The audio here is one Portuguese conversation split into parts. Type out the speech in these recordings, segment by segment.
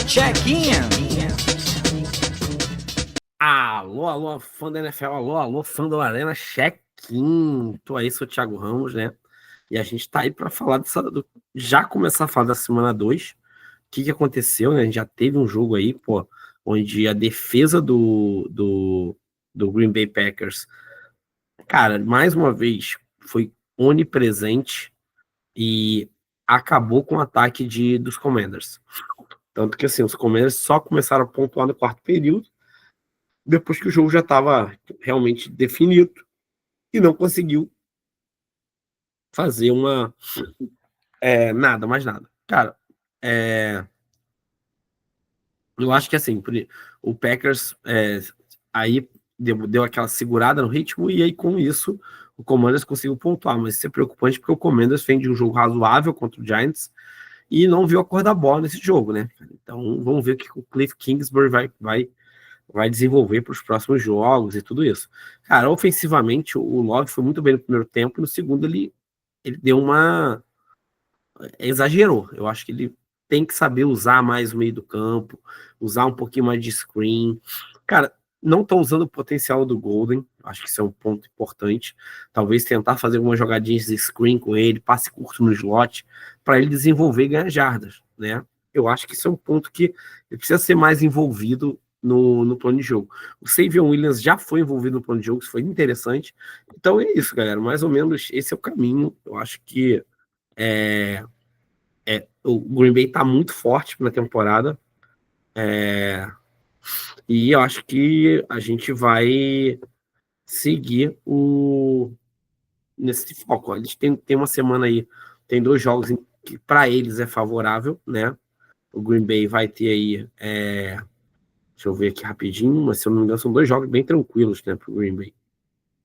Check-in. Alô, fã da NFL, alô, fã da Arena, check-in. Tô aí, sou o Thiago Ramos, né? E a gente tá aí pra falar já começar a falar da semana 2. O que aconteceu, né? A gente já teve um jogo aí, pô, onde a defesa do Green Bay Packers, cara, mais uma vez, foi onipresente e acabou com o ataque dos Commanders. Tanto que, assim, os Commanders só começaram a pontuar no quarto período, depois que o jogo já estava realmente definido e não conseguiu fazer mais nada. Cara, eu acho que assim, o Packers aí deu aquela segurada no ritmo e aí com isso o Commanders conseguiu pontuar, mas isso é preocupante porque o Commanders fez de um jogo razoável contra o Giants e não viu a cor da bola nesse jogo, né? Então vamos ver o que o Cliff Kingsbury vai desenvolver para os próximos jogos e tudo isso. Cara, ofensivamente, o Love foi muito bem no primeiro tempo, e no segundo ele deu exagerou. Eu acho que ele tem que saber usar mais o meio do campo, usar um pouquinho mais de screen. Cara, não estão usando o potencial do Golden, acho que isso é um ponto importante. Talvez tentar fazer algumas jogadinhas de screen com ele, passe curto no slot, para ele desenvolver e ganhar jardas, né? Eu acho que isso é um ponto que ele precisa ser mais envolvido no plano de jogo. O Savion Williams já foi envolvido no plano de jogo, isso foi interessante. Então é isso, galera. Mais ou menos esse é o caminho. Eu acho que o Green Bay tá muito forte na temporada. E eu acho que a gente vai seguir nesse foco. Eles tem uma semana aí, tem 2 jogos que para eles é favorável, né? O Green Bay vai ter aí, deixa eu ver aqui rapidinho, mas se eu não me engano são 2 jogos bem tranquilos, né, pro Green Bay.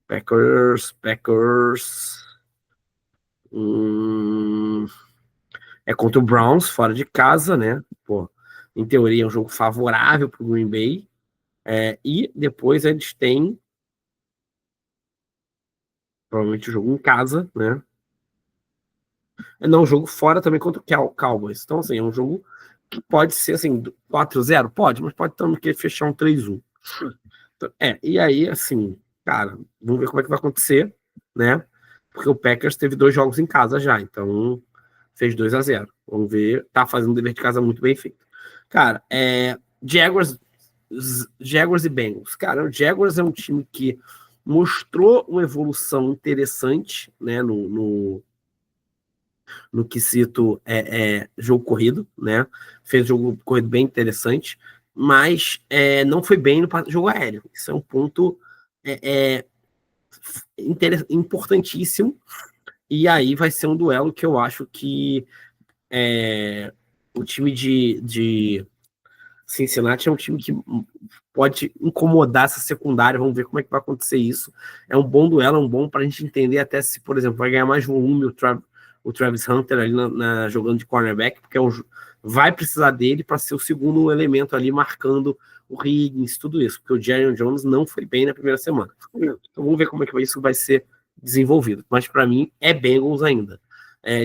Packers, é contra o Browns, fora de casa, né? Pô, em teoria é um jogo favorável pro Green Bay. E depois eles têm provavelmente o jogo em casa, né? Não, um jogo fora também contra o Cowboys. Então, assim, é um jogo que pode ser, assim, 4-0? Pode, mas pode também querer fechar um 3-1. Então, e aí, assim, cara, vamos ver como é que vai acontecer, né? Porque o Packers teve 2 jogos em casa já, então fez 2-0. Vamos ver, tá fazendo o dever de casa muito bem feito. Cara, Jaguars e Bengals. Cara, o Jaguars é um time que mostrou uma evolução interessante, né, no quesito jogo corrido, né? Fez jogo corrido bem interessante, mas não foi bem no jogo aéreo. Isso é um ponto importantíssimo. E aí vai ser um duelo que eu acho que o time de Cincinnati é um time que pode incomodar essa secundária. Vamos ver como é que vai acontecer isso. É um bom duelo, é um bom para a gente entender até se, por exemplo, vai ganhar mais volume o Travis Hunter ali jogando de cornerback, porque vai precisar dele para ser o segundo elemento ali marcando o Higgins, tudo isso, porque o Jerry Jones não foi bem na primeira semana. Então vamos ver como é que isso vai ser desenvolvido. Mas para mim é Bengals ainda.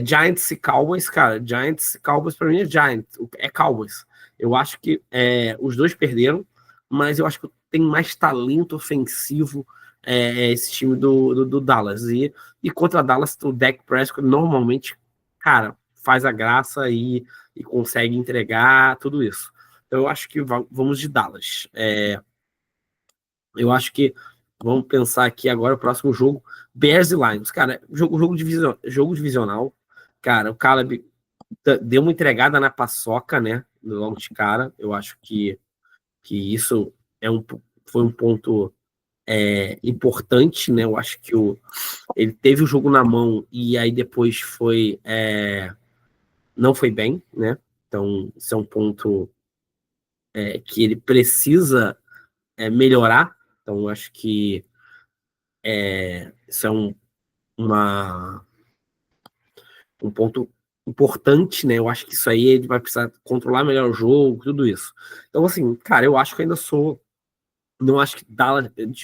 Giants e Cowboys, cara, Giants e Cowboys para mim é Cowboys. Eu acho que os dois perderam, mas eu acho que tem mais talento ofensivo esse time do Dallas. E contra Dallas, o Dak Prescott normalmente, cara, faz a graça e consegue entregar tudo isso. Então eu acho que vamos de Dallas. Eu acho que vamos pensar aqui agora o próximo jogo, Bears e Lions. Cara, jogo divisional. Cara, o Caleb deu uma entregada na paçoca, né? Logo de cara. Eu acho que isso foi um ponto importante, né? Eu acho que ele teve o jogo na mão e aí depois não foi bem, né? Então, isso é um ponto que ele precisa melhorar. Então, eu acho que isso é um ponto importante, né? Eu acho que isso aí ele vai precisar controlar melhor o jogo, tudo isso. Então, assim, cara, eu acho que ainda não acho que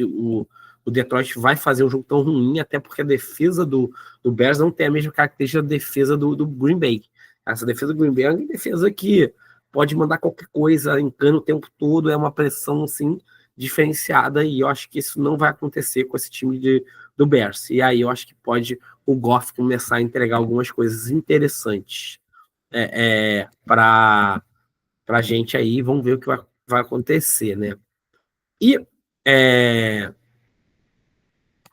o Detroit vai fazer um jogo tão ruim, até porque a defesa do Bears não tem a mesma característica da defesa do Green Bay. Essa defesa do Green Bay é uma defesa que, pode mandar qualquer coisa, encana o tempo todo, é uma pressão assim diferenciada, e eu acho que isso não vai acontecer com esse time do Bears. E aí eu acho que pode o Goff começar a entregar algumas coisas interessantes para a gente aí, vamos ver o que vai acontecer, né? E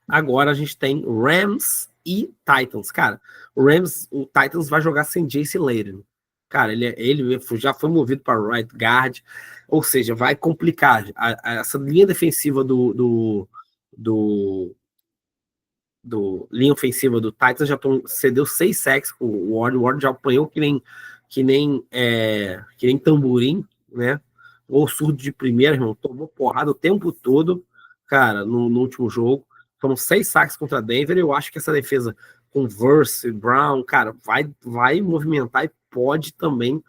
agora a gente tem Rams e Titans. Cara, o Titans vai jogar sem Jace Layden. Cara, ele já foi movido para right guard, ou seja, vai complicar. Essa linha defensiva linha ofensiva do Titans já cedeu 6 sacks com o Ward. O Ward já apanhou que nem tamborim, né? Ou surdo de primeira, irmão. Tomou porrada o tempo todo, cara, no último jogo. Foram 6 sacks contra Denver. Eu acho que essa defesa com Verse, Brown, cara, vai movimentar e pode também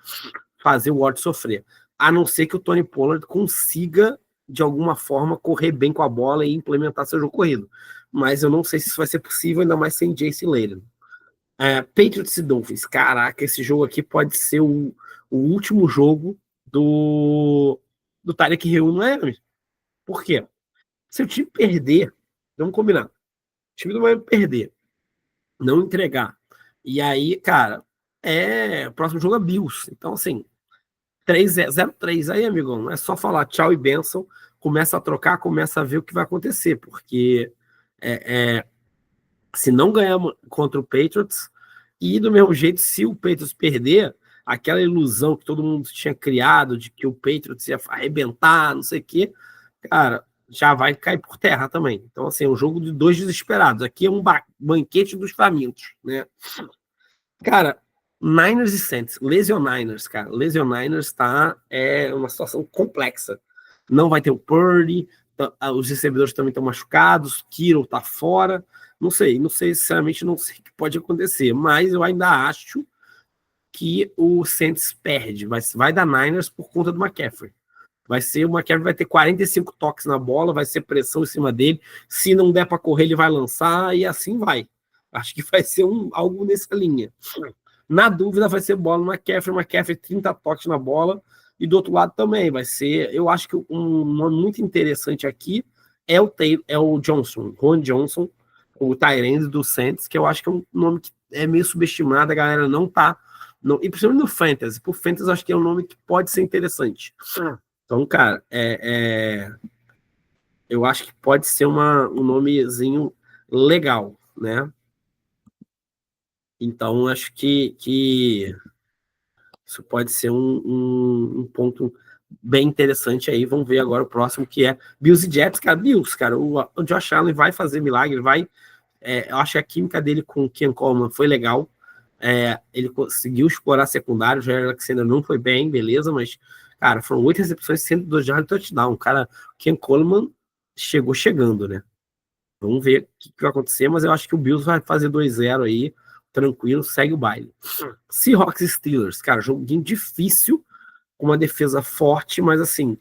fazer o Ward sofrer. A não ser que o Tony Pollard consiga, de alguma forma, correr bem com a bola e implementar seu jogo corrido. Mas eu não sei se isso vai ser possível, ainda mais sem Jace Layden. Patriots e Dolphins. Caraca, esse jogo aqui pode ser o último jogo do Tyreek Hill, não é? Por quê? Se o time perder, vamos combinar. O time não vai perder, não entregar. E aí, cara, o próximo jogo é Bills. Então, assim, 0-3 aí, amigão. Não é só falar tchau e benção. Começa a trocar, começa a ver o que vai acontecer. Porque se não ganhar contra o Patriots, e do mesmo jeito, se o Patriots perder, aquela ilusão que todo mundo tinha criado de que o Patriots ia arrebentar, não sei o quê, cara, já vai cair por terra também. Então, assim, é um jogo de dois desesperados. Aqui é um banquete dos famintos, né? Cara, Niners e Saints, Lesioniners, cara. Lesioniners uma situação complexa. Não vai ter o Purdy, os recebedores também estão machucados, Kittle tá fora. Não sei, sinceramente, não sei o que pode acontecer, mas eu ainda acho que o Saints perde. Vai dar Niners por conta do McCaffrey. O McCaffrey vai ter 45 toques na bola, vai ser pressão em cima dele. Se não der para correr, ele vai lançar e assim vai. Acho que vai ser algo nessa linha. Na dúvida, vai ser bola no McCaffrey 30 toques na bola. E do outro lado também vai ser. Eu acho que um nome muito interessante aqui é o Johnson, Ron Johnson, o tight end do Saints, que eu acho que é um nome que é meio subestimado, a galera não tá. Não, e principalmente no Fantasy. Por Fantasy, acho que é um nome que pode ser interessante. Então, cara, eu acho que pode ser um nomezinho legal, né? Então, acho que isso pode ser um ponto bem interessante aí. Vamos ver agora o próximo, que é Bills e Jets. Cara, Bills, cara, o Josh Allen vai fazer milagre, eu acho que a química dele com o Ken Coleman foi legal. Ele conseguiu explorar secundário, o Jair Alexander não foi bem, beleza, mas, cara, foram 8 recepções, 102 jardas de touchdown. Cara, o Ken Coleman chegando, né? Vamos ver o que vai acontecer, mas eu acho que o Bills vai fazer 2-0 aí, tranquilo, segue o baile. Seahawks e Steelers, cara, joguinho difícil, com uma defesa forte, mas assim,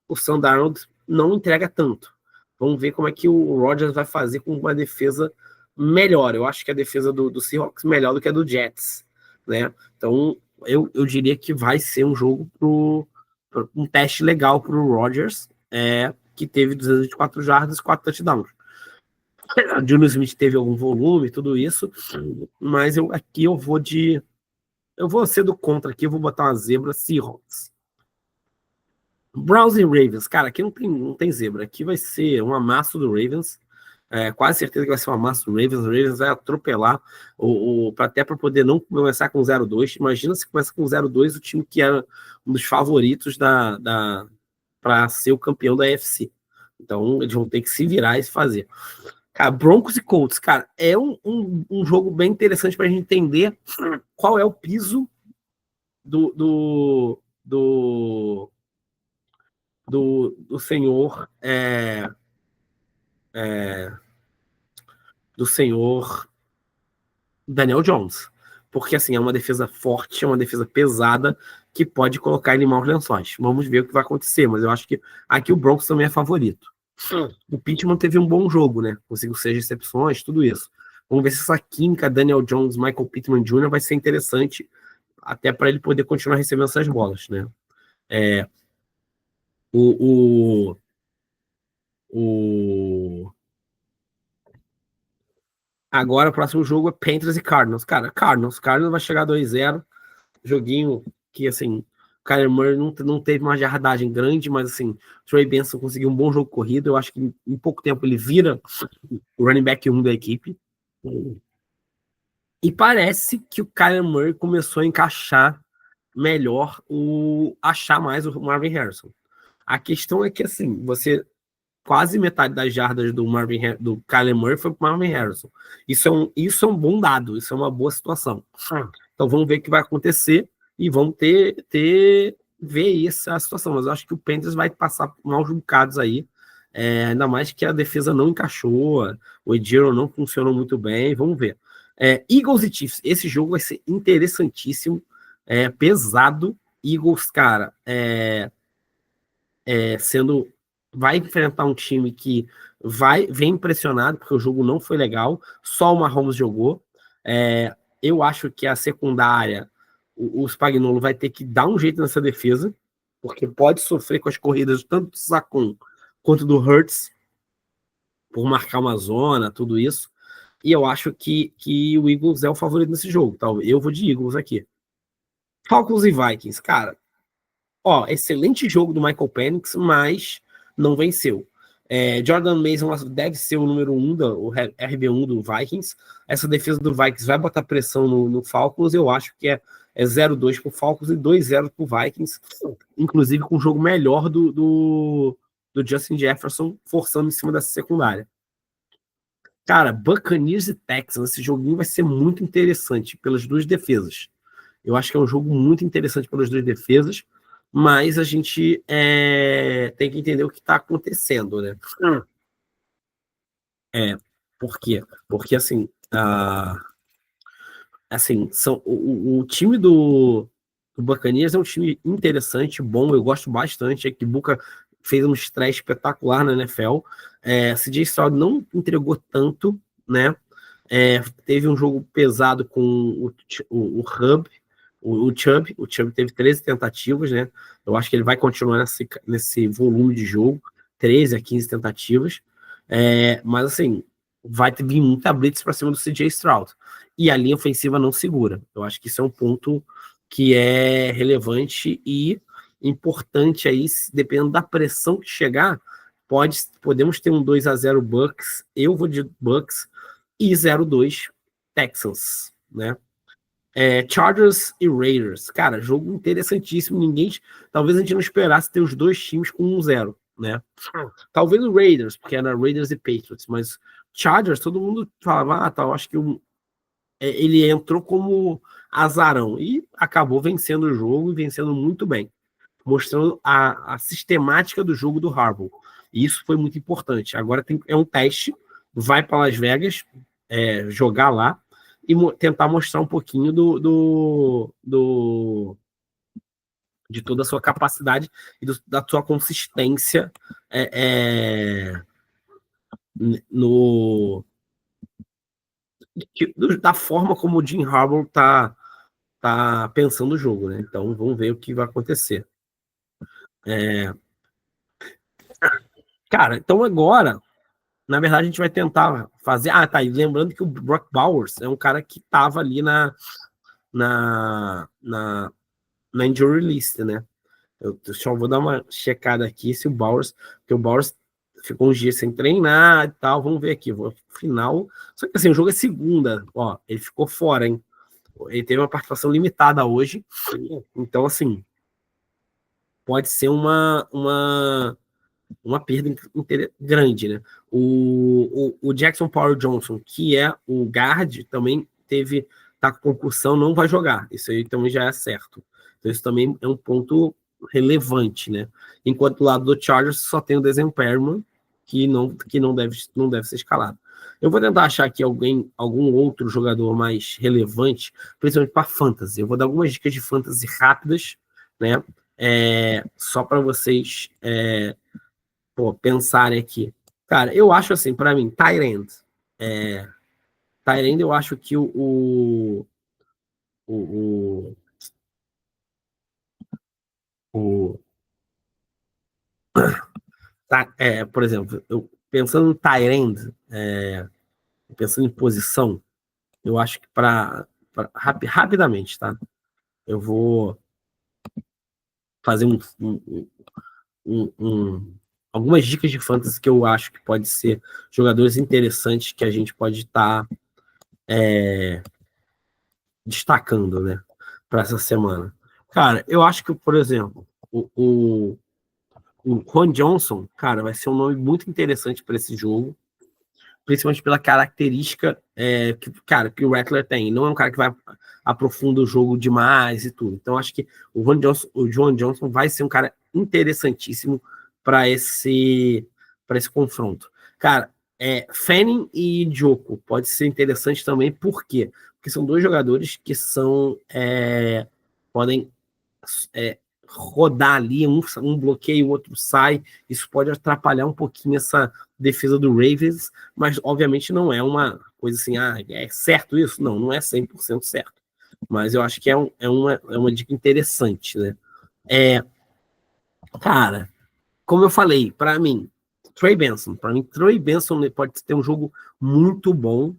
o Sam Darnold não entrega tanto. Vamos ver como é que o Rodgers vai fazer com uma defesa melhor. Eu acho que a defesa do Seahawks é melhor do que a do Jets, né? Então, eu diria que vai ser um jogo um teste legal para o Rodgers, que teve 204 jardas e 4 touchdowns. A Julius Smith teve algum volume, tudo isso, mas eu vou ser do contra aqui, eu vou botar uma zebra Seahawks. Browns e Ravens, cara, aqui não tem zebra, aqui vai ser um amasso do Ravens, quase certeza que vai ser um amasso do Ravens, o Ravens vai atropelar, até para poder não começar com 0-2, imagina se começa com 0-2, o time que era um dos favoritos para ser o campeão da AFC. Então eles vão ter que se virar e se fazer. Cara, Broncos e Colts, cara, é um jogo bem interessante para a gente entender qual é o piso do senhor do senhor Daniel Jones. Porque, assim, é uma defesa forte, é uma defesa pesada que pode colocar ele em maus lençóis. Vamos ver o que vai acontecer, mas eu acho que aqui o Broncos também é favorito. O Pittman teve um bom jogo, né? Conseguiu 6 recepções, tudo isso. Vamos ver se essa química Daniel Jones, Michael Pittman Jr. vai ser interessante até para ele poder continuar recebendo essas bolas, né? O, o, Agora o próximo jogo é Panthers e Cardinals. Cara, Cardinals vai chegar 2-0. Joguinho que, assim, o Kyler Murray não teve uma jardagem grande, mas, assim, o Trey Benson conseguiu um bom jogo corrido. Eu acho que em pouco tempo ele vira o running back 1 da equipe. E parece que o Kyler Murray começou a encaixar melhor achar mais o Marvin Harrison. A questão é que, assim, quase metade das jardas do Kyler Murray foi para Marvin Harrison. Isso é um bom dado, isso é uma boa situação. Então vamos ver o que vai acontecer e vamos ver essa situação. Mas eu acho que o Panthers vai passar maus bocados aí. Ainda mais que a defesa não encaixou, o Ejiro não funcionou muito bem. Vamos ver. Eagles e Chiefs, esse jogo vai ser interessantíssimo, pesado. Eagles, cara, sendo vai enfrentar um time que vem impressionado, porque o jogo não foi legal, só o Mahomes jogou. Eu acho que a secundária, o Spagnuolo vai ter que dar um jeito nessa defesa, porque pode sofrer com as corridas tanto do Sacon quanto do Hurts, por marcar uma zona, tudo isso. E eu acho que o Eagles é o favorito nesse jogo. Tá? Eu vou de Eagles aqui. Falcons e Vikings, cara. Excelente jogo do Michael Penix, mas não venceu. Jordan Mason deve ser o número 1, o RB1 do Vikings. Essa defesa do Vikings vai botar pressão no Falcons. Eu acho que é 0-2 para o Falcons e 2-0 para o Vikings. Inclusive com um jogo melhor do Justin Jefferson forçando em cima dessa secundária. Cara, Buccaneers e Texans, esse joguinho vai ser muito interessante pelas duas defesas. Eu acho que é um jogo muito interessante pelas duas defesas, mas a gente tem que entender o que está acontecendo, né? É, por quê? Porque, assim o time do Buccaneers é um time interessante, bom, eu gosto bastante. A Kibuka fez um estreia espetacular na NFL. CJ Stroud não entregou tanto, né? Teve um jogo pesado com o Hub, o Chubb. O Chubb teve 13 tentativas, né? Eu acho que ele vai continuar nesse volume de jogo, 13 a 15 tentativas. Mas, assim, vai vir muita blitz para cima do CJ Stroud. E a linha ofensiva não segura. Eu acho que isso é um ponto que é relevante e importante aí, dependendo da pressão que chegar, podemos ter um 2-0 Bucks. Eu vou de Bucks e 0-2 Texans, né? Chargers e Raiders. Cara, jogo interessantíssimo. Talvez a gente não esperasse ter os dois times com 1-0, né? Talvez o Raiders, porque era Raiders e Patriots, mas Chargers, todo mundo falava, eu acho que ele entrou como azarão e acabou vencendo o jogo e vencendo muito bem, mostrando a sistemática do jogo do Harbaugh. E isso foi muito importante. Agora é um teste, vai para Las Vegas, jogar lá e tentar mostrar um pouquinho de toda a sua capacidade e da sua consistência no, da forma como o Jim Harbaugh tá pensando o jogo, né? Então vamos ver o que vai acontecer. Cara, então agora, na verdade, a gente vai tentar fazer. Tá. E lembrando que o Brock Bowers é um cara que tava ali na, na, na injury list, né? Eu só vou dar uma checada aqui se o Bowers, porque o Bowers ficou uns dias sem treinar e tal. Vamos ver aqui. Final. Só que assim, o jogo é segunda. Ele ficou fora, hein? Ele teve uma participação limitada hoje. Então, assim, pode ser uma perda grande, né? O Jackson Power Johnson, que é o guard, também tá com concussão, não vai jogar. Isso aí também já é certo. Então, isso também é um ponto relevante, né? Enquanto do lado do Chargers só tem o Desmond Perman, que não deve ser escalado. Eu vou tentar achar aqui algum outro jogador mais relevante, principalmente para fantasy. Eu vou dar algumas dicas de fantasy rápidas, né? Só para vocês pensarem aqui. Cara, eu acho assim, para mim, Tyrant. É, Tyrant, eu acho que o, o O, por exemplo, pensando em tight end, pensando em posição, eu acho que rapidamente, tá? Eu vou fazer algumas dicas de fantasy que eu acho que pode ser jogadores interessantes que a gente pode estar destacando, né, para essa semana. Cara, eu acho que, por exemplo, o Juan Johnson, cara, vai ser um nome muito interessante para esse jogo, principalmente pela característica que o Rattler tem. Não é um cara que vai aprofunda o jogo demais e tudo. Então, acho que o Juan Johnson vai ser um cara interessantíssimo para esse confronto. Cara, Fanning e Djoko pode ser interessante também, por quê? Porque são dois jogadores que podem rodar ali, um bloqueia, o outro sai. Isso pode atrapalhar um pouquinho essa defesa do Ravens, mas obviamente não é uma coisa assim, é certo isso? Não, não é 100% certo. Mas eu acho que é uma dica interessante, né? Cara, como eu falei, para mim, Trey Benson pode ter um jogo muito bom,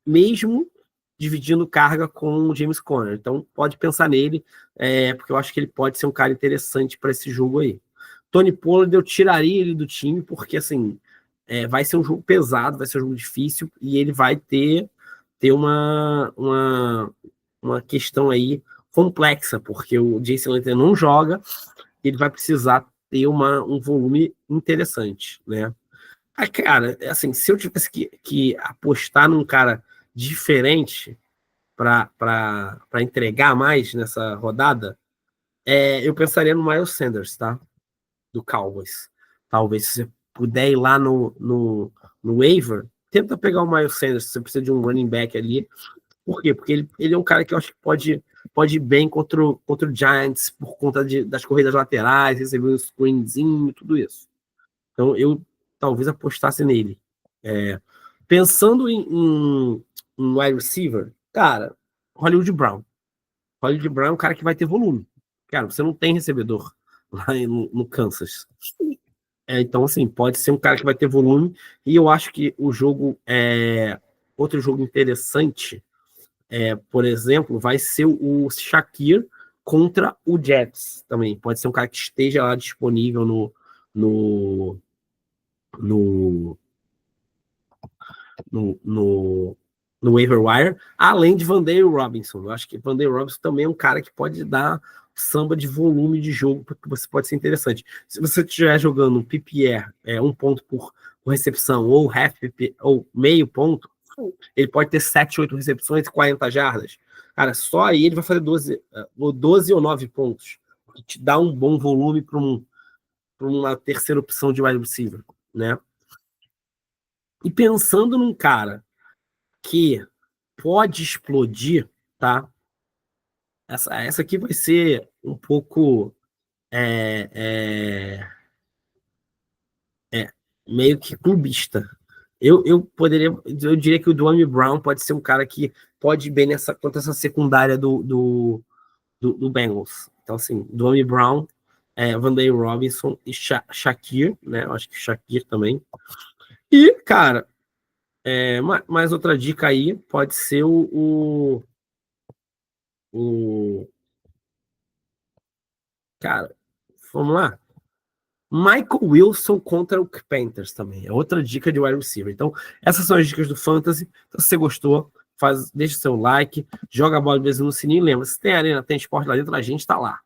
mesmo dividindo carga com o James Conner. Então, pode pensar nele, porque eu acho que ele pode ser um cara interessante para esse jogo aí. Tony Pollard, eu tiraria ele do time, porque, assim, vai ser um jogo pesado, vai ser um jogo difícil, e ele vai ter uma questão aí complexa, porque o Jason Leiter não joga, ele vai precisar ter um volume interessante, né? Cara, assim, se eu tivesse que apostar num cara diferente para entregar mais nessa rodada, eu pensaria no Miles Sanders, tá? Do Cowboys. Talvez se você puder ir lá no waiver, tenta pegar o Miles Sanders, se você precisa de um running back ali. Por quê? Porque ele é um cara que eu acho que pode ir bem contra o Giants por conta das corridas laterais, receber um screenzinho, tudo isso. Então eu talvez apostasse nele. Pensando em wide receiver, cara, Hollywood Brown. Hollywood Brown é um cara que vai ter volume. Cara, você não tem recebedor lá no Kansas. Então, assim, pode ser um cara que vai ter volume. E eu acho que o jogo outro jogo interessante, por exemplo, vai ser o Shakir contra o Jets também. Pode ser um cara que esteja lá disponível no, no, no, no, no waiver wire, além de Vandeir Robinson. Eu acho que Vandeir Robinson também é um cara que pode dar samba de volume de jogo, porque você pode ser interessante. Se você estiver jogando um PPR, um ponto por recepção, ou half PPR, ou meio ponto, ele pode ter 7, 8 recepções e 40 jardas. Cara, só aí ele vai fazer 12 ou 9 pontos, que te dá um bom volume para uma terceira opção de wide receiver, né? E pensando num cara que pode explodir, tá? Essa aqui vai ser um pouco é, é, meio que clubista. Eu diria que o Duane Brown pode ser um cara que pode ir bem contra essa secundária do Bengals. Então, assim, Duane Brown, Vandeir Robinson e Shakir, né? Eu acho que Shakir também. E, cara, mais outra dica aí pode ser o cara, vamos lá. Michael Wilson contra o Panthers também. É outra dica de wide receiver. Então, essas são as dicas do Fantasy. Então, se você gostou, deixa o seu like, joga a bola de vez no sininho. Lembra, se tem arena, tem esporte lá dentro, a gente tá lá.